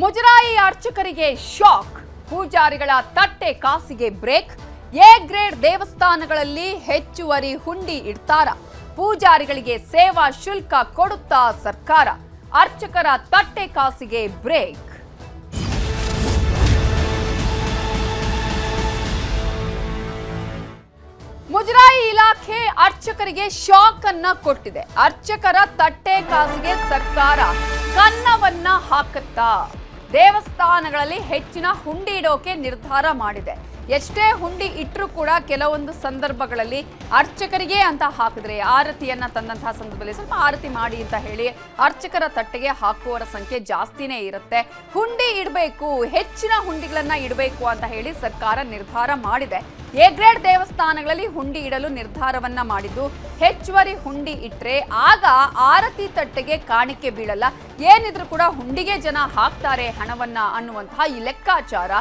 ಮುಜರಾಯಿ ಅರ್ಚಕರಿಗೆ ಶಾಕ್. ಪೂಜಾರಿಗಳ ತಟ್ಟೆ ಕಾಸಿಗೆ break. A grade ದೇವಸ್ಥಾನಗಳಲ್ಲಿ ಹೆಚ್ಚುವರಿ ಹುಂಡಿ ಇಡ್ತಾರ. ಪೂಜಾರಿಗಳಿಗೆ ಸೇವಾ ಶುಲ್ಕ ಕೊಡುತ್ತಾ ಸರ್ಕಾರ. ಅರ್ಚಕರ ತಟ್ಟೆ ಕಾಸಿಗೆ ಬ್ರೇಕ್. ಮುಜರಾಯಿ ಇಲಾಖೆ ಅರ್ಚಕರಿಗೆ ಶಾಕ್ ಅನ್ನ ಕೊಟ್ಟಿದೆ. ಅರ್ಚಕರ ತಟ್ಟೆ ಕಾಸಿಗೆ ಸರ್ಕಾರ ಕನ್ನವನ್ನ ಹಾಕುತ್ತಾ ದೇವಸ್ಥಾನಗಳಲ್ಲಿ ಹೆಚ್ಚಿನ ಹುಂಡಿ ಇಡೋಕೆ ನಿರ್ಧಾರ ಮಾಡಿದೆ. ಎಷ್ಟೇ ಹುಂಡಿ ಇಟ್ಟರೂ ಕೂಡ ಕೆಲವೊಂದು ಸಂದರ್ಭಗಳಲ್ಲಿ ಅರ್ಚಕರಿಗೆ ಅಂತ ಹಾಕಿದ್ರೆ ಆರತಿಯನ್ನ ತಂದಂತಹ ಸಂದರ್ಭದಲ್ಲಿ ಸ್ವಲ್ಪ ಆರತಿ ಮಾಡಿ ಅಂತ ಹೇಳಿ ಅರ್ಚಕರ ತಟ್ಟೆಗೆ ಹಾಕುವವರ ಸಂಖ್ಯೆ ಜಾಸ್ತಿನೇ ಇರುತ್ತೆ. ಹುಂಡಿ ಇಡಬೇಕು, ಹೆಚ್ಚಿನ ಹುಂಡಿಗಳನ್ನ ಇಡಬೇಕು ಅಂತ ಹೇಳಿ ಸರ್ಕಾರ ನಿರ್ಧಾರ ಮಾಡಿದೆ. ಎ ಗ್ರೇಡ್ ದೇವಸ್ಥಾನಗಳಲ್ಲಿ ಹುಂಡಿ ಇಡಲು ನಿರ್ಧಾರವನ್ನ ಮಾಡಿದ್ದು, ಹೆಚ್ಚುವರಿ ಹುಂಡಿ ಇಟ್ರೆ ಆಗ ಆರತಿ ತಟ್ಟೆಗೆ ಕಾಣಿಕೆ ಬೀಳಲ್ಲ, ಏನಿದ್ರು ಕೂಡ ಹುಂಡಿಗೆ ಜನ ಹಾಕ್ತಾರೆ ಹಣವನ್ನ ಅನ್ನುವಂತಹ ಈ ಲೆಕ್ಕಾಚಾರ.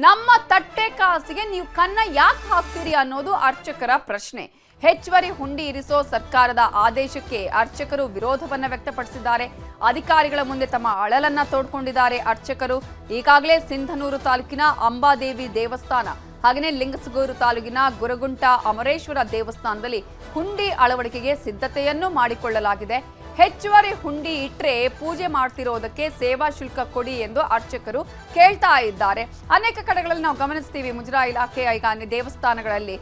ನಮ್ಮ ತಟ್ಟೆ ಕಾಸಿಗೆ ನೀವು ಕನ್ನ ಯಾಕೆ ಹಾಕ್ತೀರಿ ಅನ್ನೋದು ಅರ್ಚಕರ ಪ್ರಶ್ನೆ. ಹೆಚ್ಚುವರಿ ಹುಂಡಿ ಇರಿಸೋ ಸರ್ಕಾರದ ಆದೇಶಕ್ಕೆ ಅರ್ಚಕರು ವಿರೋಧವನ್ನ ವ್ಯಕ್ತಪಡಿಸಿದ್ದಾರೆ. ಅಧಿಕಾರಿಗಳ ಮುಂದೆ ತಮ್ಮ ಅಳಲನ್ನ ತೋಡ್ಕೊಂಡಿದ್ದಾರೆ ಅರ್ಚಕರು. ಈಗಾಗಲೇ ಸಿಂಧನೂರು ತಾಲೂಕಿನ ಅಂಬಾದೇವಿ ದೇವಸ್ಥಾನ ಹಾಗೆಯೇ ಲಿಂಗಸಗೂರು ತಾಲೂಕಿನ ಗುರಗುಂಟ ಅಮರೇಶ್ವರ ದೇವಸ್ಥಾನದಲ್ಲಿ ಹುಂಡಿ ಅಳವಡಿಕೆಗೆ ಸಿದ್ಧತೆಯನ್ನು ಮಾಡಿಕೊಳ್ಳಲಾಗಿದೆ. ಹೆಚ್ಚುವರಿ ಹುಂಡಿ ಇಟ್ರೆ ಪೂಜೆ ಮಾಡ್ತಿರೋದಕ್ಕೆ ಸೇವಾ ಶುಲ್ಕ ಕೊಡಿ ಎಂದು ಅರ್ಚಕರು ಕೇಳ್ತಾ ಇದ್ದಾರೆ. ಅನೇಕ ಕಡೆಗಳಲ್ಲಿ ನಾವು ಗಮನಿಸ್ತೀವಿ, ಮುಜರಾಯಿ ಇಲಾಖೆ ಈಗ ದೇವಸ್ಥಾನಗಳಲ್ಲಿ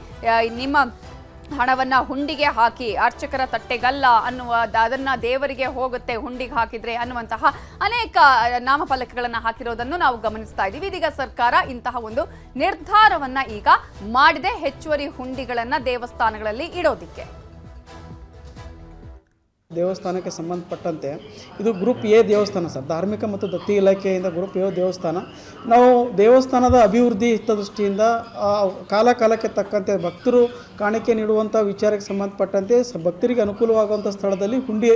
ನಿಮ್ಮ ಹಣವನ್ನ ಹುಂಡಿಗೆ ಹಾಕಿ ಅರ್ಚಕರ ತಟ್ಟೆಗಲ್ಲ ಅನ್ನುವ, ಅದನ್ನ ದೇವರಿಗೆ ಹೋಗುತ್ತೆ ಹುಂಡಿಗೆ ಹಾಕಿದ್ರೆ ಅನ್ನುವಂತಹ ಅನೇಕ ನಾಮಫಲಕಗಳನ್ನ ಹಾಕಿರೋದನ್ನು ನಾವು ಗಮನಿಸ್ತಾ ಇದ್ದೀವಿ. ಇದೀಗ ಸರ್ಕಾರ ಇಂತಹ ಒಂದು ನಿರ್ಧಾರವನ್ನ ಈಗ ಮಾಡಿದೆ, ಹೆಚ್ಚುವರಿ ಹುಂಡಿಗಳನ್ನ ದೇವಸ್ಥಾನಗಳಲ್ಲಿ ಇಡೋದಿಕ್ಕೆ. ದೇವಸ್ಥಾನಕ್ಕೆ ಸಂಬಂಧಪಟ್ಟಂತೆ ಇದು ಗ್ರೂಪ್ ಎ ದೇವಸ್ಥಾನ ಸರ್, ಧಾರ್ಮಿಕ ಮತ್ತು ದತ್ತಿ ಇಲಾಖೆಯಿಂದ ಗ್ರೂಪ್ ಎ ದೇವಸ್ಥಾನ. ನಾವು ದೇವಸ್ಥಾನದ ಅಭಿವೃದ್ಧಿ ಹಿತದೃಷ್ಟಿಯಿಂದ ಕಾಲಕ್ಕೆ ತಕ್ಕಂತೆ ಭಕ್ತರು ಕಾಣಿಕೆ ನೀಡುವಂಥ ವಿಚಾರಕ್ಕೆ ಸಂಬಂಧಪಟ್ಟಂತೆ ಭಕ್ತರಿಗೆ ಅನುಕೂಲವಾಗುವಂಥ ಸ್ಥಳದಲ್ಲಿ ಹುಂಡಿ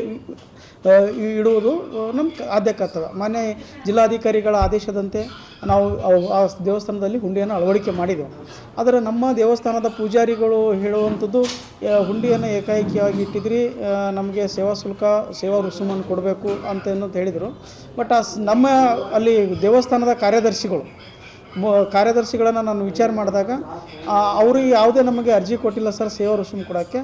ಇಡುವುದು ನಮ್ಮ ಆದ್ಯ ಕರ್ತವ್ಯ. ಮಾನ್ಯ ಜಿಲ್ಲಾಧಿಕಾರಿಗಳ ಆದೇಶದಂತೆ ನಾವು ಆ ದೇವಸ್ಥಾನದಲ್ಲಿ ಹುಂಡಿಯನ್ನು ಅಳವಡಿಕೆ ಮಾಡಿದೆವು. ಆದರೆ ನಮ್ಮ ದೇವಸ್ಥಾನದ ಪೂಜಾರಿಗಳು ಹೇಳುವಂಥದ್ದು, ಹುಂಡಿಯನ್ನು ಏಕಾಏಕಿಯಾಗಿ ಇಟ್ಟಿದ್ರಿ, ನಮಗೆ ಸೇವಾ ಶುಲ್ಕ ಸೇವಾ ರುಸುಮನ್ನು ಕೊಡಬೇಕು ಅಂತ ಹೇಳಿದರು. ಬಟ್ ನಮ್ಮ ಅಲ್ಲಿ ದೇವಸ್ಥಾನದ ಕಾರ್ಯದರ್ಶಿಗಳನ್ನು ನಾನು ವಿಚಾರ ಮಾಡಿದಾಗ ಅವರು ಯಾವುದೇ ನಮಗೆ ಅರ್ಜಿ ಕೊಟ್ಟಿಲ್ಲ ಸರ್ ಸೇವಾ ರುಸುಮ್ ಕೊಡೋಕ್ಕೆ,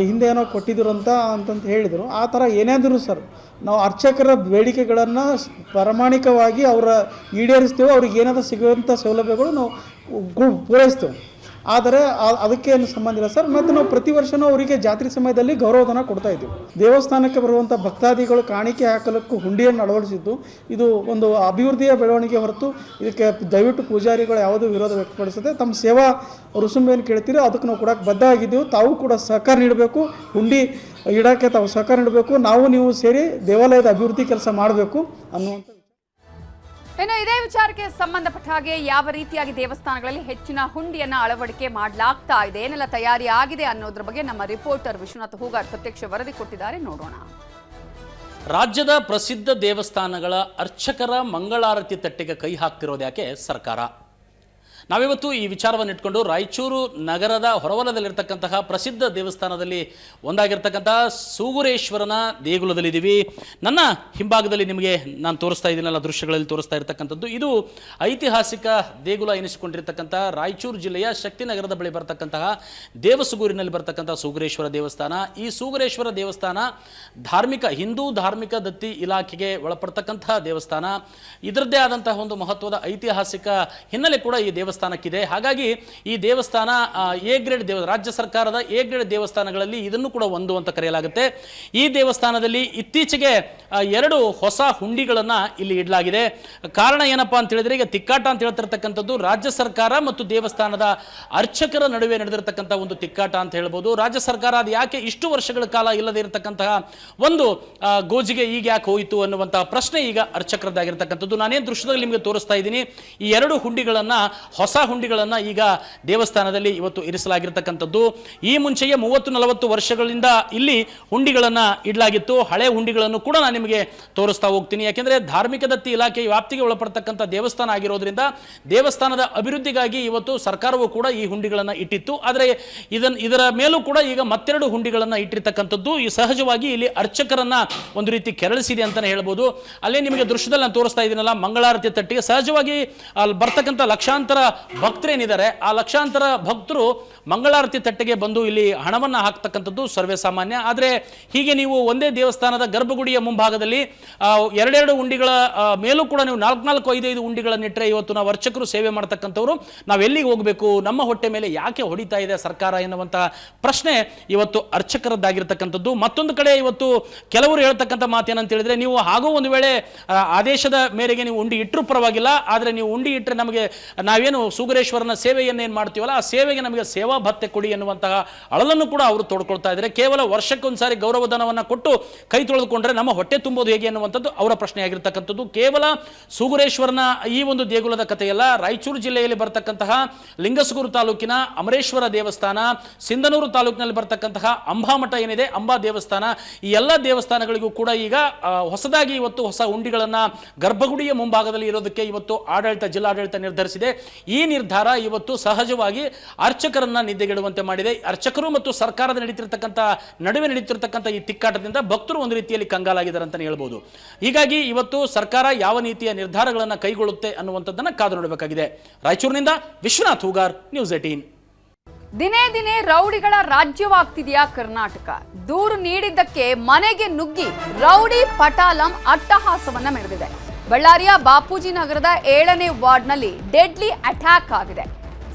ಹಿಂದೆ ಏನೋ ಕೊಟ್ಟಿದ್ರು ಅಂತಂತ ಹೇಳಿದರು. ಆ ಥರ ಏನಾದರೂ ಸರ್ ನಾವು ಅರ್ಚಕರ ಬೇಡಿಕೆಗಳನ್ನು ಪ್ರಾಮಾಣಿಕವಾಗಿ ಅವರ ಈಡೇರಿಸ್ತೇವೆ. ಅವ್ರಿಗೆ ಏನಾದರೂ ಸಿಗುವಂಥ ಸೌಲಭ್ಯಗಳು ನಾವು ಪೂರೈಸ್ತೇವೆ. ಆದರೆ ಅದಕ್ಕೇನು ಸಂಬಂಧ ಇಲ್ಲ ಸರ್. ಮತ್ತು ನಾವು ಪ್ರತಿ ವರ್ಷವೂ ಅವರಿಗೆ ಜಾತ್ರೆ ಸಮಯದಲ್ಲಿ ಗೌರವಧನ ಕೊಡ್ತಾ ಇದ್ದೀವಿ. ದೇವಸ್ಥಾನಕ್ಕೆ ಬರುವಂಥ ಭಕ್ತಾದಿಗಳು ಕಾಣಿಕೆ ಹಾಕಲಕ್ಕೂ ಹುಂಡಿಯನ್ನು ಅಳವಡಿಸಿದ್ದು ಇದು ಒಂದು ಅಭಿವೃದ್ಧಿಯ ಬೆಳವಣಿಗೆ ಹೊರತು ಇದಕ್ಕೆ ದಯವಿಟ್ಟು ಪೂಜಾರಿಗಳು ಯಾವುದೂ ವಿರೋಧ ವ್ಯಕ್ತಪಡಿಸದೆ ತಮ್ಮ ಸೇವಾ ರುಸುಮ್ ಏನು ಕೇಳ್ತೀರೋ ಅದಕ್ಕೆ ನಾವು ಕೊಡೋಕ್ಕೆ ಬದ್ಧ ಆಗಿದ್ದೀವಿ. ತಾವು ಕೂಡ ಸಹಕಾರ ನೀಡಬೇಕು, ಹುಂಡಿ ಇಡೋಕ್ಕೆ ತಾವು ಸಹಕಾರ ನೀಡಬೇಕು, ನೀವು ಸೇರಿ ದೇವಾಲಯದ ಅಭಿವೃದ್ಧಿ ಕೆಲಸ ಮಾಡಬೇಕು ಅನ್ನುವಂಥ. ಇನ್ನು ಇದೇ ವಿಚಾರಕ್ಕೆ ಸಂಬಂಧಪಟ್ಟ ಹಾಗೆ ಯಾವ ರೀತಿಯಾಗಿ ದೇವಸ್ಥಾನಗಳಲ್ಲಿ ಹೆಚ್ಚಿನ ಹುಂಡಿಯನ್ನ ಅಳವಡಿಕೆ ಮಾಡಲಾಗ್ತಾ ಇದೆ, ಏನೆಲ್ಲ ತಯಾರಿ ಆಗಿದೆ ಅನ್ನೋದ್ರ ಬಗ್ಗೆ ನಮ್ಮ ರಿಪೋರ್ಟರ್ ವಿಶ್ವನಾಥ್ ಹೂಗಾರ್ ಪ್ರತ್ಯಕ್ಷ ವರದಿ ಕೊಟ್ಟಿದ್ದಾರೆ, ನೋಡೋಣ. ರಾಜ್ಯದ ಪ್ರಸಿದ್ಧ ದೇವಸ್ಥಾನಗಳ ಅರ್ಚಕರ ಮಂಗಳಾರತಿ ತಟ್ಟೆಗೆ ಕೈ ಹಾಕ್ತಿರೋದು ಯಾಕೆ ಸರ್ಕಾರ? ನಾವಿವತ್ತು ಈ ವಿಚಾರವನ್ನು ಇಟ್ಕೊಂಡು ರಾಯಚೂರು ನಗರದ ಹೊರವಲಯದಲ್ಲಿರ್ತಕ್ಕಂತಹ ಪ್ರಸಿದ್ಧ ದೇವಸ್ಥಾನದಲ್ಲಿ ಒಂದಾಗಿರ್ತಕ್ಕಂತಹ ಸೂಗುರೇಶ್ವರನ ದೇಗುಲದಲ್ಲಿದ್ದೀವಿ. ನನ್ನ ಹಿಂಭಾಗದಲ್ಲಿ ನಿಮಗೆ ನಾನು ತೋರಿಸ್ತಾ ಇದ್ದೀನಲ್ಲ ದೃಶ್ಯಗಳಲ್ಲಿ ತೋರಿಸ್ತಾ ಇರತಕ್ಕಂಥದ್ದು, ಇದು ಐತಿಹಾಸಿಕ ದೇಗುಲ ಎನಿಸಿಕೊಂಡಿರ್ತಕ್ಕಂತಹ ರಾಯಚೂರು ಜಿಲ್ಲೆಯ ಶಕ್ತಿನಗರದ ಬಳಿ ಬರ್ತಕ್ಕಂತಹ ದೇವಸುಗೂರಿನಲ್ಲಿ ಬರ್ತಕ್ಕಂತಹ ಸೂಗುರೇಶ್ವರ ದೇವಸ್ಥಾನ. ಈ ಸೂಗುರೇಶ್ವರ ದೇವಸ್ಥಾನ ಹಿಂದೂ ಧಾರ್ಮಿಕ ದತ್ತಿ ಇಲಾಖೆಗೆ ಒಳಪಡ್ತಕ್ಕಂತಹ ದೇವಸ್ಥಾನ. ಇದರದ್ದೇ ಆದಂತಹ ಒಂದು ಮಹತ್ವದ ಐತಿಹಾಸಿಕ ಹಿನ್ನೆಲೆ ಕೂಡ ಈ ದೇವಸ್ಥಾನಕ್ಕಿದೆ. ಹಾಗಾಗಿ ಈ ದೇವಸ್ಥಾನ ಎ ಗ್ರೇಡ್ ರಾಜ್ಯ ಸರ್ಕಾರದ ಎ ಗ್ರೇಡ್ ದೇವಸ್ಥಾನಗಳಲ್ಲಿ ಇದನ್ನು ಕೂಡ ಒಂದು ಅಂತ ಕರೆಯಲಾಗುತ್ತೆ. ಈ ದೇವಸ್ಥಾನದಲ್ಲಿ ಇತ್ತೀಚೆಗೆ 2 ಹೊಸ ಹುಂಡಿಗಳನ್ನ ಇಲ್ಲಿ ಇಡಲಾಗಿದೆ. ಕಾರಣ ಏನಪ್ಪಾ ಅಂತ ಹೇಳಿದ್ರೆ, ಈಗ ತಿಕ್ಕಾಟ ಅಂತ ಹೇಳ್ತಿರ್ತಕ್ಕಂಥದ್ದು ರಾಜ್ಯ ಸರ್ಕಾರ ಮತ್ತು ದೇವಸ್ಥಾನದ ಅರ್ಚಕರ ನಡುವೆ ನಡೆದಿರತಕ್ಕಂಥ ಒಂದು ತಿಕ್ಕಾಟ ಅಂತ ಹೇಳ್ಬೋದು. ರಾಜ್ಯ ಸರ್ಕಾರ ಅದು ಯಾಕೆ ಇಷ್ಟು ವರ್ಷಗಳ ಕಾಲ ಇಲ್ಲದೆ ಇರತಕ್ಕಂತಹ ಒಂದು ಗೋಜಿಗೆ ಈಗ ಯಾಕೆ ಹೋಯಿತು ಅನ್ನುವಂತಹ ಪ್ರಶ್ನೆ ಈಗ ಅರ್ಚಕರದ್ದಾಗಿರ್ತಕ್ಕಂಥದ್ದು. ನಾನೇನು ದೃಶ್ಯದಲ್ಲಿ ನಿಮಗೆ ತೋರಿಸ್ತಾ ಇದ್ದೀನಿ, ಈ 2 ಹುಂಡಿಗಳನ್ನ ಹೊಸ ಹುಂಡಿಗಳನ್ನು ಈಗ ದೇವಸ್ಥಾನದಲ್ಲಿ ಇವತ್ತು ಇರಿಸಲಾಗಿರ್ತಕ್ಕಂಥದ್ದು. ಈ ಮುಂಚೆಯೇ 30-40 ವರ್ಷಗಳಿಂದ ಇಲ್ಲಿ ಹುಂಡಿಗಳನ್ನು ಇಡಲಾಗಿತ್ತು. ಹಳೆ ಹುಂಡಿಗಳನ್ನು ಕೂಡ ನಾನು ನಿಮಗೆ ತೋರಿಸ್ತಾ ಹೋಗ್ತೀನಿ. ಯಾಕೆಂದರೆ ಧಾರ್ಮಿಕ ದತ್ತಿ ಇಲಾಖೆ ವ್ಯಾಪ್ತಿಗೆ ಒಳಪಡ್ತಕ್ಕಂಥ ದೇವಸ್ಥಾನ ಆಗಿರೋದ್ರಿಂದ ದೇವಸ್ಥಾನದ ಅಭಿವೃದ್ಧಿಗಾಗಿ ಇವತ್ತು ಸರ್ಕಾರವು ಕೂಡ ಈ ಹುಂಡಿಗಳನ್ನು ಇಟ್ಟಿತ್ತು. ಆದರೆ ಇದರ ಮೇಲೂ ಕೂಡ ಈಗ ಮತ್ತೆರಡು ಹುಂಡಿಗಳನ್ನು ಇಟ್ಟಿರ್ತಕ್ಕಂಥದ್ದು. ಈ ಸಹಜವಾಗಿ ಇಲ್ಲಿ ಅರ್ಚಕರನ್ನ ಒಂದು ರೀತಿ ಕೆರಳಿಸಿದೆ ಅಂತಾನೆ ಹೇಳ್ಬೋದು. ಅಲ್ಲೇ ನಿಮಗೆ ದೃಶ್ಯದಲ್ಲಿ ನಾನು ತೋರಿಸ್ತಾ ಇದ್ದೀನಲ್ಲ, ಮಂಗಳಾರತಿ ತಟ್ಟಿಗೆ ಸಹಜವಾಗಿ ಅಲ್ಲಿ ಬರ್ತಕ್ಕಂಥ ಲಕ್ಷಾಂತರ ಭಕ್ತರೇನಿದ್ದಾರೆ, ಆ ಲಕ್ಷಾಂತರ ಭಕ್ತರು ಮಂಗಳಾರತಿ ತಟ್ಟೆಗೆ ಬಂದು ಇಲ್ಲಿ ಹಣವನ್ನು ಹಾಕ್ತಕ್ಕಂಥದ್ದು ಸರ್ವೇ ಸಾಮಾನ್ಯ. ಆದರೆ ಹೀಗೆ ನೀವು ಒಂದೇ ದೇವಸ್ಥಾನದ ಗರ್ಭಗುಡಿಯ ಮುಂಭಾಗದಲ್ಲಿ ಎರಡೆರಡು ಉಂಡಿಗಳ ಮೇಲೂ ಕೂಡ ನೀವು 4-5 ಉಂಡಿಗಳನ್ನಿಟ್ಟರೆ ಇವತ್ತು ನಾವು ಅರ್ಚಕರು ಸೇವೆ ಮಾಡ್ತಕ್ಕಂಥವ್ರು ನಾವು ಎಲ್ಲಿಗೆ ಹೋಗಬೇಕು, ನಮ್ಮ ಹೊಟ್ಟೆ ಮೇಲೆ ಯಾಕೆ ಹೊಡಿತಾ ಇದೆ ಸರ್ಕಾರ ಎನ್ನುವಂಥ ಪ್ರಶ್ನೆ ಇವತ್ತು ಅರ್ಚಕರದ್ದಾಗಿರ್ತಕ್ಕಂಥದ್ದು. ಮತ್ತೊಂದು ಕಡೆ ಇವತ್ತು ಕೆಲವರು ಹೇಳ್ತಕ್ಕಂಥ ಮಾತೇನಂತ ಹೇಳಿದ್ರೆ, ನೀವು ಹಾಗೂ ಒಂದು ವೇಳೆ ಆದೇಶದ ಮೇರೆಗೆ ನೀವು ಉಂಡಿ ಇಟ್ಟರೂ ಪರವಾಗಿಲ್ಲ, ಆದರೆ ನೀವು ಉಂಡಿ ಇಟ್ಟರೆ ನಮಗೆ ನಾವೇನು ಸುಗರೇಶ್ವರನ ಸೇವೆಯನ್ನೇನು ಮಾಡ್ತೀವಲ್ಲ, ಆ ಸೇವೆಗೆ ನಮಗೆ ಸೇವಾ ಭತ್ಯೆ ಕೊಡಿ ಎನ್ನುವಂತಹ ಅಳಲನ್ನು ಕೂಡ ಅವರು ತೋಡ್ಕೊಳ್ತಾ ಇದ್ದಾರೆ. ಕೇವಲ ವರ್ಷಕ್ಕೊಂದ್ಸಾರಿ ಗೌರವಧನವನ್ನು ಕೊಟ್ಟು ಕೈ ತೊಳೆದುಕೊಂಡ್ರೆ ನಮ್ಮ ಹೊಟ್ಟೆ ತುಂಬೋದು ಹೇಗೆ ಎನ್ನುವಂಥದ್ದು ಅವರ ಪ್ರಶ್ನೆ ಆಗಿರ್ತಕ್ಕಂಥದ್ದು. ಕೇವಲ ಸುಗುರೇಶ್ವರನ ಈ ಒಂದು ದೇಗುಲದ ಕಥೆಯಲ್ಲ, ರಾಯಚೂರು ಜಿಲ್ಲೆಯಲ್ಲಿ ಬರ್ತಕ್ಕಂತಹ ಲಿಂಗಸಗೂರು ತಾಲೂಕಿನ ಅಮರೇಶ್ವರ ದೇವಸ್ಥಾನ, ಸಿಂಧನೂರು ತಾಲೂಕಿನಲ್ಲಿ ಬರ್ತಕ್ಕಂತಹ ಅಂಬಾಮಠ ಏನಿದೆ, ಅಂಬಾ ದೇವಸ್ಥಾನ, ಈ ಎಲ್ಲ ದೇವಸ್ಥಾನಗಳಿಗೂ ಕೂಡ ಈಗ ಹೊಸದಾಗಿ ಇವತ್ತು ಹೊಸ ಉಂಡಿಗಳನ್ನು ಗರ್ಭಗುಡಿಯ ಮುಂಭಾಗದಲ್ಲಿ ಇರೋದಕ್ಕೆ ಇವತ್ತು ಜಿಲ್ಲಾಡಳಿತ ನಿರ್ಧರಿಸಿದೆ. ಈ ನಿರ್ಧಾರ ಇವತ್ತು ಸಹಜವಾಗಿ ಅರ್ಚಕರನ್ನ ನಿದ್ದೆಗೆಡುವಂತೆ ಮಾಡಿದೆ. ಅರ್ಚಕರು ಮತ್ತು ಸರ್ಕಾರದ ನಡುವೆ ನಡೀತಿರ್ತಕ್ಕಂಥ ಈ ತಿಕ್ಕಾಟದಿಂದ ಭಕ್ತರು ಒಂದು ರೀತಿಯಲ್ಲಿ ಕಂಗಾಲಾಗಿದ್ದಾರೆ ಅಂತಾನೆ ಹೇಳ್ಬೋದು. ಹೀಗಾಗಿ ಇವತ್ತು ಸರ್ಕಾರ ಯಾವ ರೀತಿಯ ನಿರ್ಧಾರಗಳನ್ನು ಕೈಗೊಳ್ಳುತ್ತೆ ಅನ್ನುವಂಥದ್ದನ್ನು ಕಾದು ನೋಡಬೇಕಾಗಿದೆ. ರಾಯಚೂರಿನಿಂದ ವಿಶ್ವನಾಥ್ ಹೂಗಾರ್, ನ್ಯೂಸ್ 18. ದಿನೇ ದಿನೇ ರೌಡಿಗಳ ರಾಜ್ಯವಾಗ್ತಿದೆಯಾ ಕರ್ನಾಟಕ? ದೂರು ನೀಡಿದ್ದಕ್ಕೆ ಮನೆಗೆ ನುಗ್ಗಿ ರೌಡಿ ಪಟಾಲಂ ಅಟ್ಟಹಾಸವನ್ನ ಮೆರೆದಿದೆ. ಬಳ್ಳಾರಿಯ ಬಾಪೂಜಿ ನಗರದ 7ನೇ ವಾರ್ಡ್ನಲ್ಲಿ ಡೆಡ್ಲಿ ಅಟ್ಯಾಕ್ ಆಗಿದೆ.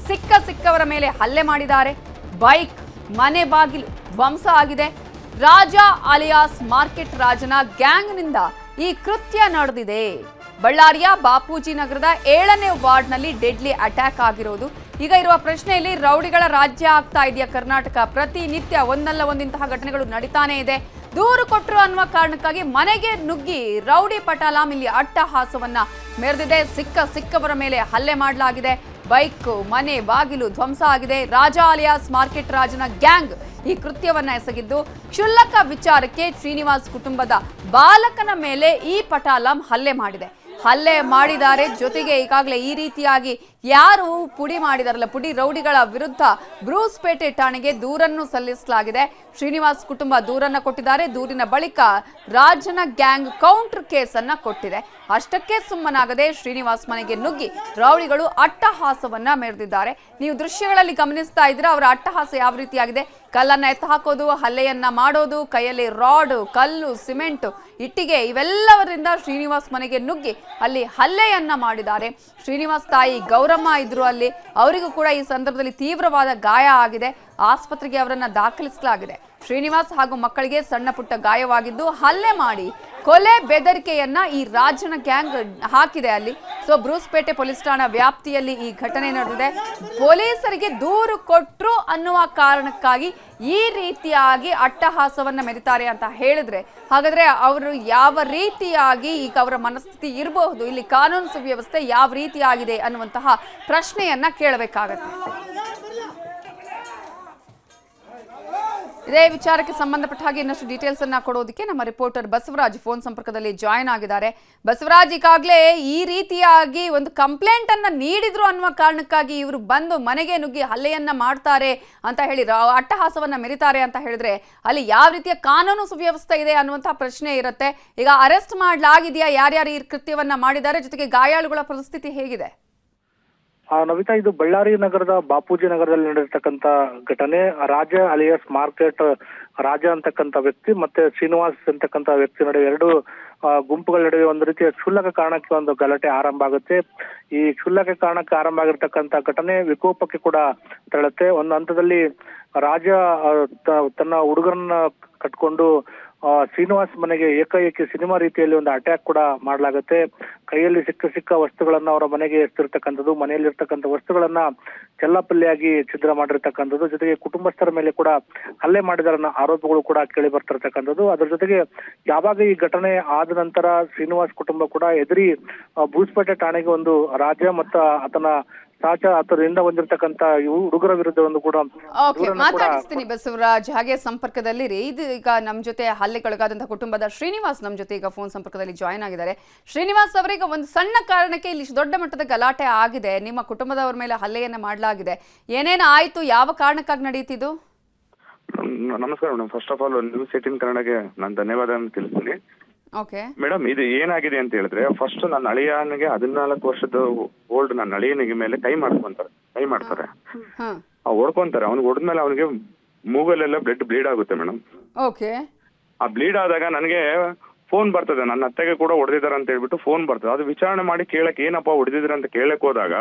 ಸಿಕ್ಕವರ ಮೇಲೆ ಹಲ್ಲೆ ಮಾಡಿದ್ದಾರೆ. ಬೈಕ್, ಮನೆ ಬಾಗಿಲು ಧ್ವಂಸ ಆಗಿದೆ. ರಾಜ ಅಲಿಯಾಸ್ ಮಾರ್ಕೆಟ್ ರಾಜನ ಗ್ಯಾಂಗ್ನಿಂದ ಈ ಕೃತ್ಯ ನಡೆದಿದೆ. ಬಳ್ಳಾರಿಯ ಬಾಪೂಜಿ ನಗರದ 7ನೇ ವಾರ್ಡ್ನಲ್ಲಿ ಡೆಡ್ಲಿ ಅಟ್ಯಾಕ್ ಆಗಿರೋದು. ಈಗ ಇರುವ ಪ್ರಶ್ನೆಯಲ್ಲಿ ರೌಡಿಗಳ ರಾಜ್ಯ ಆಗ್ತಾ ಇದೆಯಾ ಕರ್ನಾಟಕ? ಪ್ರತಿನಿತ್ಯ ಒಂದಲ್ಲ ಒಂದಿಂತಹ ಘಟನೆಗಳು ನಡೀತಾನೆ ಇದೆ. ದೂರು ಕೊಟ್ಟರು ಅನ್ನುವ ಕಾರಣಕ್ಕಾಗಿ ಮನೆಗೆ ನುಗ್ಗಿ ರೌಡಿ ಪಟಾಲಾಂ ಇಲ್ಲಿ ಅಟ್ಟಹಾಸವನ್ನ ಮೆರೆದಿದೆ. ಸಿಕ್ಕವರ ಮೇಲೆ ಹಲ್ಲೆ ಮಾಡಲಾಗಿದೆ. ಬೈಕ್, ಮನೆ ಬಾಗಿಲು ಧ್ವಂಸ ಆಗಿದೆ. ರಾಜ ಅಲಿಯಾಸ್ ಮಾರ್ಕೆಟ್ ರಾಜನ ಗ್ಯಾಂಗ್ ಈ ಕೃತ್ಯವನ್ನ ಎಸಗಿದ್ದು, ಕ್ಷುಲ್ಲಕ ವಿಚಾರಕ್ಕೆ ಶ್ರೀನಿವಾಸ್ ಕುಟುಂಬದ ಬಾಲಕನ ಮೇಲೆ ಈ ಪಟಾಲಾಂ ಹಲ್ಲೆ ಮಾಡಿದ್ದಾರೆ. ಜೊತೆಗೆ ಈಗಾಗಲೇ ಈ ರೀತಿಯಾಗಿ ಯಾರು ಪುಡಿ ಮಾಡಿದಾರಲ್ಲ, ಪುಡಿ ರೌಡಿಗಳ ವಿರುದ್ಧ ಬ್ರೂಸ್ಪೇಟೆ ಠಾಣೆಗೆ ದೂರನ್ನು ಸಲ್ಲಿಸಲಾಗಿದೆ. ಶ್ರೀನಿವಾಸ್ ಕುಟುಂಬ ದೂರನ್ನ ಕೊಟ್ಟಿದ್ದಾರೆ. ದೂರಿನ ಬಳಿಕ ರಾಜನ ಗ್ಯಾಂಗ್ ಕೌಂಟರ್ ಕೇಸನ್ನ ಕೊಟ್ಟಿದೆ. ಅಷ್ಟಕ್ಕೆ ಸುಮ್ಮನಾಗದೆ ಶ್ರೀನಿವಾಸ್ ಮನೆಗೆ ನುಗ್ಗಿ ರೌಡಿಗಳು ಅಟ್ಟಹಾಸವನ್ನ ಮೆರೆದಿದ್ದಾರೆ. ನೀವು ದೃಶ್ಯಗಳಲ್ಲಿ ಗಮನಿಸ್ತಾ ಇದ್ರೆ ಅವರ ಅಟ್ಟಹಾಸ ಯಾವ ರೀತಿಯಾಗಿದೆ. ಕಲ್ಲನ್ನ ಎತ್ತ ಹಾಕೋದು, ಹಲ್ಲೆಯನ್ನ ಮಾಡೋದು, ಕೈಯಲ್ಲಿ ರಾಡ್, ಕಲ್ಲು, ಸಿಮೆಂಟ್, ಇಟ್ಟಿಗೆ ಇವೆಲ್ಲವರಿಂದ ಶ್ರೀನಿವಾಸ್ ಮನೆಗೆ ನುಗ್ಗಿ ಅಲ್ಲಿ ಹಲ್ಲೆಯನ್ನ ಮಾಡಿದ್ದಾರೆ. ಶ್ರೀನಿವಾಸ್ ತಾಯಿ ಗೌರಮ್ಮ ಇದ್ರು ಅಲ್ಲಿ. ಅವರಿಗೂ ಕೂಡ ಈ ಸಂದರ್ಭದಲ್ಲಿ ತೀವ್ರವಾದ ಗಾಯ ಆಗಿದೆ. ಆಸ್ಪತ್ರೆಗೆ ಅವರನ್ನ ದಾಖಲಿಸಲಾಗಿದೆ. ಶ್ರೀನಿವಾಸ್ ಹಾಗೂ ಮಕ್ಕಳಿಗೆ ಸಣ್ಣ ಪುಟ್ಟ ಗಾಯವಾಗಿದ್ದು, ಹಲ್ಲೆ ಮಾಡಿ ಕೊಲೆ ಬೆದರಿಕೆಯನ್ನ ಈ ರಾಜನ ಗ್ಯಾಂಗ್ ಹಾಕಿದೆ ಅಲ್ಲಿ. ಸೊ ಬ್ರೂಸ್ಪೇಟೆ ಪೊಲೀಸ್ ಠಾಣಾ ವ್ಯಾಪ್ತಿಯಲ್ಲಿ ಈ ಘಟನೆ ನಡೆದಿದೆ. ಪೊಲೀಸರಿಗೆ ದೂರು ಕೊಟ್ರು ಅನ್ನುವ ಕಾರಣಕ್ಕಾಗಿ ಈ ರೀತಿಯಾಗಿ ಅಟ್ಟಹಾಸವನ್ನ ಮೆರೀತಾರೆ ಅಂತ ಹೇಳಿದ್ರೆ, ಹಾಗಾದ್ರೆ ಅವರು ಯಾವ ರೀತಿಯಾಗಿ ಈಗ ಅವರ ಮನಸ್ಥಿತಿ ಇರಬಹುದು, ಇಲ್ಲಿ ಕಾನೂನು ಸುವ್ಯವಸ್ಥೆ ಯಾವ ರೀತಿಯಾಗಿದೆ ಅನ್ನುವಂತಹ ಪ್ರಶ್ನೆಯನ್ನ ಕೇಳಬೇಕಾಗತ್ತೆ. ಇದೇ ವಿಚಾರಕ್ಕೆ ಸಂಬಂಧಪಟ್ಟ ಹಾಗೆ ಇನ್ನಷ್ಟು ಡೀಟೇಲ್ಸ್ ಅನ್ನ ಕೊಡೋದಕ್ಕೆ ನಮ್ಮ ರಿಪೋರ್ಟರ್ ಬಸವರಾಜ್ ಫೋನ್ ಸಂಪರ್ಕದಲ್ಲಿ ಜಾಯಿನ್ ಆಗಿದ್ದಾರೆ. ಬಸವರಾಜ್, ಈಗಾಗಲೇ ಈ ರೀತಿಯಾಗಿ ಒಂದು ಕಂಪ್ಲೇಂಟ್ ಅನ್ನ ನೀಡಿದ್ರು ಅನ್ನುವ ಕಾರಣಕ್ಕಾಗಿ ಇವರು ಬಂದು ಮನೆಗೆ ನುಗ್ಗಿ ಹಲ್ಲೆಯನ್ನ ಮಾಡ್ತಾರೆ ಅಂತ ಹೇಳಿ ಅಟ್ಟಹಾಸವನ್ನ ಮೆರೀತಾರೆ ಅಂತ ಹೇಳಿದ್ರೆ, ಅಲ್ಲಿ ಯಾವ ರೀತಿಯ ಕಾನೂನು ಸುವ್ಯವಸ್ಥೆ ಇದೆ ಅನ್ನುವಂತಹ ಪ್ರಶ್ನೆ ಇರುತ್ತೆ. ಈಗ ಅರೆಸ್ಟ್ ಮಾಡಲಾಗಿದೆಯಾ? ಯಾರ್ಯಾರು ಈ ಕೃತ್ಯವನ್ನ ಮಾಡಿದ್ದಾರೆ? ಜೊತೆಗೆ ಗಾಯಾಳುಗಳ ಪರಿಸ್ಥಿತಿ ಹೇಗಿದೆ? ನವಿತಾ, ಇದು ಬಳ್ಳಾರಿ ನಗರದ ಬಾಪೂಜಿ ನಗರದಲ್ಲಿ ನಡೆದಿರ್ತಕ್ಕಂಥ ಘಟನೆ. ರಾಜ ಅಲಿಯಾಸ್ ಮಾರ್ಕೆಟ್ ರಾಜ ಅಂತಕ್ಕಂಥ ವ್ಯಕ್ತಿ ಮತ್ತೆ ಶ್ರೀನಿವಾಸ್ ಅಂತಕ್ಕಂಥ ವ್ಯಕ್ತಿ ನಡುವೆ ಎರಡು ಗುಂಪುಗಳ ನಡುವೆ ಒಂದು ರೀತಿಯ ಕ್ಷುಲ್ಲಕ ಕಾರಣಕ್ಕೆ ಒಂದು ಗಲಾಟೆ ಆರಂಭ ಆಗುತ್ತೆ. ಈ ಕ್ಷುಲ್ಲಕ ಕಾರಣಕ್ಕೆ ಆರಂಭ ಆಗಿರ್ತಕ್ಕಂಥ ಘಟನೆ ವಿಕೋಪಕ್ಕೆ ಕೂಡ ತೆರಳುತ್ತೆ. ಒಂದು ಹಂತದಲ್ಲಿ ರಾಜ ತನ್ನ ಹುಡುಗರನ್ನ ಕಟ್ಕೊಂಡು ಶ್ರೀನಿವಾಸ್ ಮನೆಗೆ ಏಕಾಏಕಿ ಸಿನಿಮಾ ರೀತಿಯಲ್ಲಿ ಒಂದು ಅಟ್ಯಾಕ್ ಕೂಡ ಮಾಡಲಾಗುತ್ತೆ. ಕೈಯಲ್ಲಿ ಸಿಕ್ಕ ವಸ್ತುಗಳನ್ನ ಅವರ ಮನೆಗೆ ಎಸ್ತಿರ್ತಕ್ಕಂಥದ್ದು, ಮನೆಯಲ್ಲಿರ್ತಕ್ಕಂಥ ವಸ್ತುಗಳನ್ನ ಚೆಲ್ಲಾಪಲ್ಲಿಯಾಗಿ ಛಿದ್ರ ಮಾಡಿರ್ತಕ್ಕಂಥದ್ದು, ಜೊತೆಗೆ ಕುಟುಂಬಸ್ಥರ ಮೇಲೆ ಕೂಡ ಹಲ್ಲೆ ಮಾಡಿದ ಆರೋಪಗಳು ಕೂಡ ಕೇಳಿ ಬರ್ತಿರ್ತಕ್ಕಂಥದ್ದು. ಅದ್ರ ಜೊತೆಗೆ ಯಾವಾಗ ಈ ಘಟನೆ ಆದ ನಂತರ ಶ್ರೀನಿವಾಸ್ ಕುಟುಂಬ ಕೂಡ ಎದುರಿ ಬೂಸ್ಪೇಟೆ ಠಾಣೆಗೆ ಒಂದು ರಾಜ ಮತ್ತು ಆತನ ಸಹಚರ ಅದರಿಂದ ಬಂದಿರತಕ್ಕಂತ ಹುಡುಗರ ವಿರುದ್ಧ ಒಂದು ಕೂಡ ಓಕೆ, ಮಾತಾಡಿಸ್ತೀನಿ ಬಸವರಾಜ್. ಹಾಗೆ ಸಂಪರ್ಕದಲ್ಲಿರಿ. ಇದು ಈಗ ನಮ್ಮ ಜೊತೆ ಹಲ್ಲೆಗೊಳಗಾದಂತಹ ಕುಟುಂಬದ ಶ್ರೀನಿವಾಸ್ ನಮ್ಮ ಜೊತೆ ಈಗ ಫೋನ್ ಸಂಪರ್ಕದಲ್ಲಿ ಜಾಯ್ನ್ ಆಗಿದ್ದಾರೆ. ಶ್ರೀನಿವಾಸ್ ಅವರಿಗೆ ಒಂದು ಸಣ್ಣ ಕಾರಣಕ್ಕೆ ಇಲ್ಲಿ ದೊಡ್ಡ ಮಟ್ಟದ ಗಲಾಟೆ ಆಗಿದೆ, ನಿಮ್ಮ ಕುಟುಂಬದವರ ಮೇಲೆ ಹಲ್ಲೆಯನ್ನ ಮಾಡಲಾಗಿದೆ. ಏನೇನು ಆಯ್ತು, ಯಾವ ಕಾರಣಕ್ಕಾಗಿ ನಡೀತಿದ್ದು? ನಮಸ್ಕಾರ madam. First of all news 18 ಕನ್ನಡಗೆ ನಾನು ಧನ್ಯವಾದ ತಿಳಿಸ್ತೀನಿ. ಓಕೆ ಮೇಡಮ್, ಇದು ಏನಾಗಿದೆ ಅಂತ ಹೇಳಿದ್ರೆ, ಫಸ್ಟ್ ನನ್ನ ಅಳಿಯನಿಗೆ 14 ವರ್ಷದ ಓಲ್ಡ್ ನನ್ನ ಅಳಿಯನಿಗೆ ಮೇಲೆ ಕೈ ಮಾಡ್ತಾರೆ, ಹೊಡ್ಕೊಂತಾರೆ. ಅವ್ನಿಗೆ ಹೊಡೆದ್ಮೇಲೆ ಅವನಿಗೆ ಮೂಗಲ್ಲೆಲ್ಲ ಬ್ಲೀಡ್ ಆಗುತ್ತೆ ಮೇಡಮ್. ಓಕೆ. ಆ ಬ್ಲೀಡ್ ಆದಾಗ ನನಗೆ ಫೋನ್ ಬರ್ತದೆ, ನನ್ನ ಅತ್ತೆಗೆ ಕೂಡ ಹೊಡೆದಿದ್ದಾರೆ ಅಂತ ಹೇಳ್ಬಿಟ್ಟು ಫೋನ್ ಬರ್ತದೆ. ಅದು ವಿಚಾರಣೆ ಮಾಡಿ ಕೇಳಕ್ ಏನಪ್ಪ ಹೊಡೆದಿದ್ರೆ ಅಂತ ಕೇಳಕ್ ಹೋದಾಗ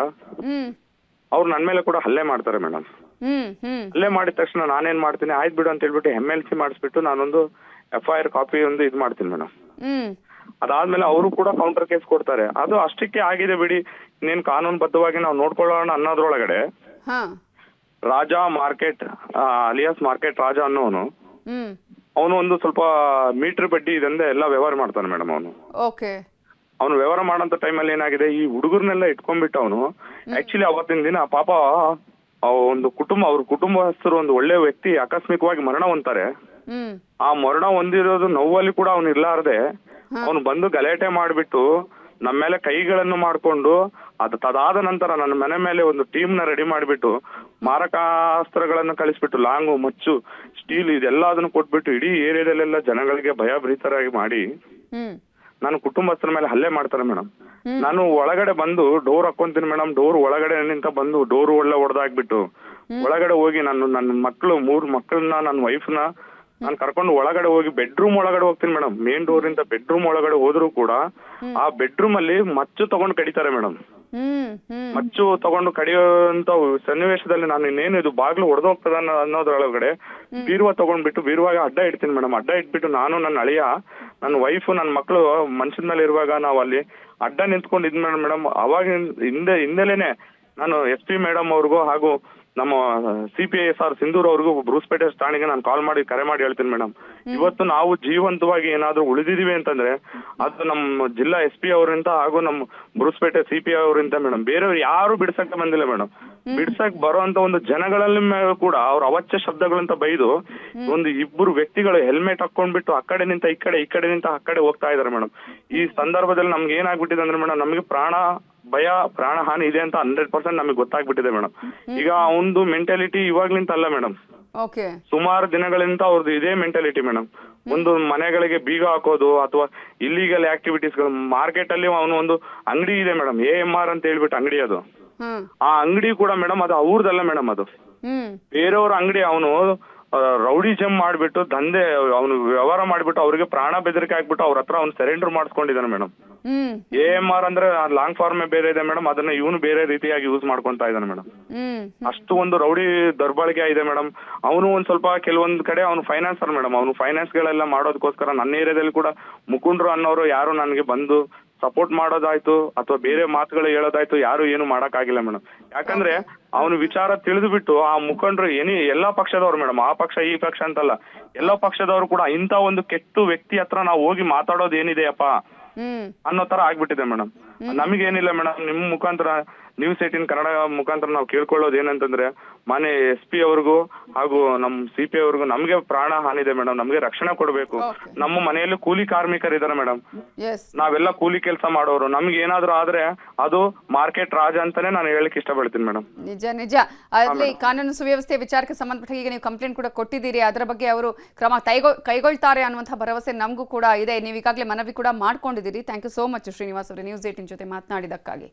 ಅವ್ರು ನನ್ನ ಮೇಲೆ ಕೂಡ ಹಲ್ಲೆ ಮಾಡ್ತಾರೆ ಮೇಡಮ್. ಹಲ್ಲೆ ಮಾಡಿದ ತಕ್ಷಣ ನಾನೇನ್ ಮಾಡ್ತೀನಿ, ಆಯ್ತು ಬಿಡು ಅಂತ ಹೇಳ್ಬಿಟ್ಟು MLC ಮಾಡಿಸ್ಬಿಟ್ಟು ನಾನೊಂದು FIR ಕಾಪಿ ಒಂದು ಇದು ಮಾಡ್ತೀನಿ ಮೇಡಮ್. ಅದಾದ್ಮೇಲೆ ಅವರು ಕೂಡ ಕೌಂಟರ್ ಕೇಸ್ ಕೊಡ್ತಾರೆ. ಅದು ಅಷ್ಟಕ್ಕೆ ಆಗಿದೆ ಬಿಡಿ, ಇನ್ನೇನು ಕಾನೂನು ಬದ್ಧವಾಗಿ ನಾವು ನೋಡ್ಕೊಳ್ಳೋಣ ಅನ್ನೋದ್ರೊಳಗಡೆ Raja market alias market Raja ಅನ್ನೋನು ಅವನು ಒಂದು ಸ್ವಲ್ಪ ಮೀಟರ್ ಬಡ್ಡಿ ಇದರಿಂದ ಎಲ್ಲ ವ್ಯವಹಾರ ಮಾಡ್ತಾನೆ ಮೇಡಮ್. ಅವನು ವ್ಯವಹಾರ ಮಾಡೋಂಥ ಟೈಮಲ್ಲಿ ಏನಾಗಿದೆ, ಈ ಹುಡುಗರ್ನೆಲ್ಲ ಇಟ್ಕೊಂಡ್ಬಿಟ್ಟು ಅವನು ಆಕ್ಚುಲಿ ಅವತ್ತಿನ ದಿನ ಪಾಪ ಒಂದು ಅವ್ರ ಕುಟುಂಬಸ್ಥರು ಒಂದು ಒಳ್ಳೆ ವ್ಯಕ್ತಿ ಆಕಸ್ಮಿಕವಾಗಿ ಮರಣ ಹೊಂತಾರೆ. ಆ ಮರಣ ಹೊಂದಿರೋದು ನೋವಲ್ಲಿ ಕೂಡ ಅವನು ಇರ್ಲಾರ್ದೆ ಅವನು ಬಂದು ಗಲಾಟೆ ಮಾಡ್ಬಿಟ್ಟು ನಮ್ಮ ಮೇಲೆ ಕೈಗಳನ್ನು ಮಾಡ್ಕೊಂಡು ತದಾದ ನಂತರ ನನ್ನ ಮನೆ ಮೇಲೆ ಒಂದು ಟೀಮ್ ನ ರೆಡಿ ಮಾಡಿಬಿಟ್ಟು ಮಾರಕಾಸ್ತ್ರಗಳನ್ನು ಕಳಿಸ್ಬಿಟ್ಟು ಲಾಂಗು, ಮಚ್ಚು, ಸ್ಟೀಲ್ ಇದೆಲ್ಲದನ್ನು ಕೊಟ್ಬಿಟ್ಟು ಇಡೀ ಏರಿಯಾದಲ್ಲೆಲ್ಲ ಜನಗಳಿಗೆ ಭಯಭೀತರಾಗಿ ಮಾಡಿ ನಾನು ಕುಟುಂಬಸ್ಥರ ಮೇಲೆ ಹಲ್ಲೆ ಮಾಡ್ತಾರೆ ಮೇಡಮ್. ನಾನು ಒಳಗಡೆ ಬಂದು ಡೋರ್ ಹಾಕೊಂತೀನಿ ಮೇಡಮ್. ಡೋರ್ ಒಳಗಡೆ ನಿಂತ ಬಂದು ಡೋರ್ ಒಳ್ಳೆ ಹೊಡೆದಾಕ್ಬಿಟ್ಟು ಒಳಗಡೆ ಹೋಗಿ ನನ್ನ 3 ಮಕ್ಕಳನ್ನ ನನ್ನ ವೈಫ್ನ ನಾನು ಕರ್ಕೊಂಡು ಒಳಗಡೆ ಹೋಗಿ ಬೆಡ್ರೂಮ್ ಒಳಗಡೆ ಹೋಗ್ತೀನಿ ಮೇಡಮ್. ಮೇನ್ ಡೋರ್ ಇಂದ ಬೆಡ್ರೂಮ್ ಒಳಗಡೆ ಹೋದ್ರು ಕೂಡ ಆ ಬೆಡ್ರೂಮ್ ಅಲ್ಲಿ ಮಚ್ಚು ತಗೊಂಡು ಕಡಿತಾರೆ ಮೇಡಮ್. ಮಚ್ಚು ತಗೊಂಡು ಕಡಿಯೋಂತ ಸನ್ನಿವೇಶದಲ್ಲಿ ನಾನು ಇನ್ನೇನು ಇದು ಬಾಗ್ಲು ಹೊಡೆದೋಗ್ತದ ಅನ್ನೋದ್ರೊಳಗಡೆ ಬೀರುವಾ ತಗೊಂಡ್ಬಿಟ್ಟು ಬೀರುವಾಗ ಅಡ್ಡ ಇಡ್ತೀನಿ ಮೇಡಮ್. ಅಡ್ಡ ಇಟ್ಬಿಟ್ಟು ನಾನು ನನ್ನ ಅಳಿಯ, ನನ್ನ ವೈಫ್, ನನ್ನ ಮಕ್ಕಳು ಮನ್ಸಿನ ಮೇಲೆ ಇರುವಾಗ ನಾವು ಅಲ್ಲಿ ಅಡ್ಡ ನಿಂತ್ಕೊಂಡು ಇದ್ ಮೇಡಮ್. ಅವಾಗ ಹಿಂದೆಲೇನೆ ನಾನು SP ಮೇಡಮ್ ಅವ್ರಿಗೂ ಹಾಗೂ ನಮ್ಮ CPI SR ಸಿಂಧೂರ್ ಅವ್ರಿಗೂ ಬ್ರೂಸ್ಪೇಟೆ ಠಾಣೆಗೆ ನಾನು ಕಾಲ್ ಮಾಡಿ ಕರೆ ಮಾಡಿ ಹೇಳ್ತೀನಿ ಮೇಡಮ್. ಇವತ್ತು ನಾವು ಜೀವಂತವಾಗಿ ಏನಾದ್ರು ಉಳಿದಿದೀವಿ ಅಂತಂದ್ರೆ ಅದು ನಮ್ಮ ಜಿಲ್ಲಾ SP ಅವರಿಂದ ಹಾಗೂ ನಮ್ಮ ಬ್ರೂಸ್ಪೇಟೆ CPI ಅವರಿಂದ ಮೇಡಮ್. ಬೇರೆಯವ್ರು ಯಾರು ಬಿಡ್ಸಕ್ಕೆ ಬಂದಿಲ್ಲ ಮೇಡಮ್. ಬಿಡ್ಸಕ್ ಬರುವಂತ ಒಂದು ಜನಗಳಲ್ಲಿ ಕೂಡ ಅವ್ರ ಅವಾಚ್ಯ ಶಬ್ದಗಳಂತ ಬೈದು ಒಂದು 2 ವ್ಯಕ್ತಿಗಳು ಹೆಲ್ಮೆಟ್ ಹಾಕೊಂಡ್ಬಿಟ್ಟು ಆ ಕಡೆ ನಿಂತ ಈ ಕಡೆ ನಿಂತ ಆ ಕಡೆ ಹೋಗ್ತಾ ಇದಾರೆ ಮೇಡಮ್. ಈ ಸಂದರ್ಭದಲ್ಲಿ ನಮ್ಗೆ ಏನಾಗ್ಬಿಟ್ಟಿದೆ ಅಂದ್ರೆ ಮೇಡಮ್, ನಮಗೆ ಪ್ರಾಣ ಹಾನಿ ಇದೆ ಅಂತ 100% ನಮಗೆ ಗೊತ್ತಾಗ್ಬಿಟ್ಟಿದೆ ಮೇಡಮ್. ಈಗ ಅವನದು ಮೆಂಟಾಲಿಟಿ ಇವಾಗ್ಲಿಂತ ಅಲ್ಲ ಮೇಡಮ್, ಸುಮಾರು ದಿನಗಳಿಂದ ಅವ್ರದ್ದು ಇದೇ ಮೆಂಟಾಲಿಟಿ ಮೇಡಮ್. ಒಂದು ಮನೆಗಳಿಗೆ ಬೀಗ ಹಾಕೋದು ಅಥವಾ ಇಲ್ಲಿಗಲ್ ಆಕ್ಟಿವಿಟೀಸ್ಗಳು. ಮಾರ್ಕೆಟ್ ಅಲ್ಲಿ ಅವನು ಒಂದು ಅಂಗಡಿ ಇದೆ ಮೇಡಮ್, AMR ಅಂತ ಹೇಳ್ಬಿಟ್ಟು ಅಂಗಡಿ. ಅದು ಆ ಅಂಗಡಿ ಕೂಡ ಮೇಡಮ್ ಅದು ಅವ್ರದಲ್ಲ ಮೇಡಮ್, ಅದು ಬೇರೆಯವ್ರ ಅಂಗಡಿ. ಅವನು ರೌಡಿಸಮ್ ಮಾಡ್ಬಿಟ್ಟು ದಂಧೆ ಅವನು ವ್ಯವಹಾರ ಮಾಡ್ಬಿಟ್ಟು ಅವ್ರಿಗೆ ಪ್ರಾಣ ಬೆದರಿಕೆ ಹಾಕ್ಬಿಟ್ಟು ಅವ್ರ ಹತ್ರ ಅವ್ನು ಸರೆಂಡರ್ ಮಾಡಿಸ್ಕೊಂಡಿದ್ದಾನೆ ಮೇಡಮ್. AMR ಅಂದ್ರೆ ಲಾಂಗ್ ಫಾರ್ಮೇ ಬೇರೆ ಇದೆ ಮೇಡಮ್, ಅದನ್ನ ಇವನು ಬೇರೆ ರೀತಿಯಾಗಿ ಯೂಸ್ ಮಾಡ್ಕೊಂತಾ ಇದ್ದಾನೆ ಮೇಡಮ್. ಅಷ್ಟು ಒಂದು ರೌಡಿ ದೌರ್ಬಳಕೆ ಇದೆ ಮೇಡಮ್. ಅವನು ಒಂದ್ ಸ್ವಲ್ಪ ಕೆಲವೊಂದ್ ಕಡೆ ಅವನು ಫೈನಾನ್ಸರ್ ಮೇಡಮ್. ಅವನು ಫೈನಾನ್ಸ್ ಗಳೆಲ್ಲ ಮಾಡೋದಕ್ಕೋಸ್ಕರ ನನ್ನ ಏರಿಯಾದಲ್ಲಿ ಕೂಡ ಮುಖಂಡರು ಅನ್ನೋರು ಯಾರು ನನಗೆ ಬಂದು ಸಪೋರ್ಟ್ ಮಾಡೋದಾಯ್ತು ಅಥವಾ ಬೇರೆ ಮಾತುಗಳು ಹೇಳೋದಾಯ್ತು ಯಾರು ಏನು ಮಾಡಕ್ ಆಗಿಲ್ಲ ಮೇಡಮ್. ಯಾಕಂದ್ರೆ ಅವನು ವಿಚಾರ ತಿಳಿದು ಬಿಟ್ಟು ಆ ಮುಖಂಡರು ಎಲ್ಲಾ ಪಕ್ಷದವ್ರು ಮೇಡಮ್, ಆ ಪಕ್ಷ ಈ ಪಕ್ಷ ಅಂತಲ್ಲ, ಎಲ್ಲಾ ಪಕ್ಷದವರು ಕೂಡ ಇಂತ ಒಂದು ಕೆಟ್ಟ ವ್ಯಕ್ತಿ ಹತ್ರ ನಾವು ಹೋಗಿ ಮಾತಾಡೋದು ಏನಿದೆಯಪ್ಪ ಅನ್ನೋ ತರ ಆಗ್ಬಿಟ್ಟಿದೆ ಮೇಡಮ್. ನಮಗೇನಿಲ್ಲ ಮೇಡಮ್, ನಿಮ್ ಮುಖಾಂತರ ನ್ಯೂಸ್ 18 ಕನ್ನಡ ಮುಖಾಂತರ ನಾವು ಕೇಳ್ಕೊಳ್ಳೋದು ಏನಂತಂದ್ರೆ, ಮಾನ್ಯ SP ಅವ್ರಿಗೂ ಹಾಗೂ ನಮ್ CPI ಅವ್ರಿಗೂ ನಮ್ಗೆ ಪ್ರಾಣ ಹಾನಿ ಇದೆ ಮೇಡಮ್, ನಮ್ಗೆ ರಕ್ಷಣೆ ಕೊಡ್ಬೇಕು. ನಮ್ಮ ಮನೆಯಲ್ಲಿ ಕೂಲಿ ಕಾರ್ಮಿಕರಿದ್ದಾರೆ ಮೇಡಮ್, ನಾವೆಲ್ಲ ಕೂಲಿ ಕೆಲಸ ಮಾಡೋರು. ನಮ್ಗೆ ಏನಾದ್ರು ಆದ್ರೆ ಅದು ಮಾರ್ಕೆಟ್ ರಾಜ ಅಂತಾನೆ ನಾನು ಹೇಳಕ್ ಇಷ್ಟಪಡ್ತೀನಿ ಮೇಡಮ್. ನಿಜ ಅಲ್ಲಿ ಕಾನೂನು ಸುವ್ಯವಸ್ಥೆ ವಿಚಾರಕ್ಕೆ ಸಂಬಂಧಪಟ್ಟ ಈಗ ನೀವು ಕಂಪ್ಲೇಂಟ್ ಕೂಡ ಕೊಟ್ಟಿದ್ದೀರಿ, ಅದರ ಬಗ್ಗೆ ಅವರು ಕ್ರಮ ಕೈಗೊಳ್ತಾರೆ ಅನ್ನುವಂತಹ ಭರವಸೆ ನಮಗೂ ಕೂಡ ಇದೆ. ನೀವು ಈಗಾಗಲೇ ಮನವಿ ಕೂಡ ಮಾಡ್ಕೊಂಡಿದ್ದೀರಿ. Thank you so much Srinivas ಅವರೇ ನ್ಯೂಸ್ 18 ಜೊತೆ ಮಾತನಾಡಿದಕ್ಕಾಗಿ.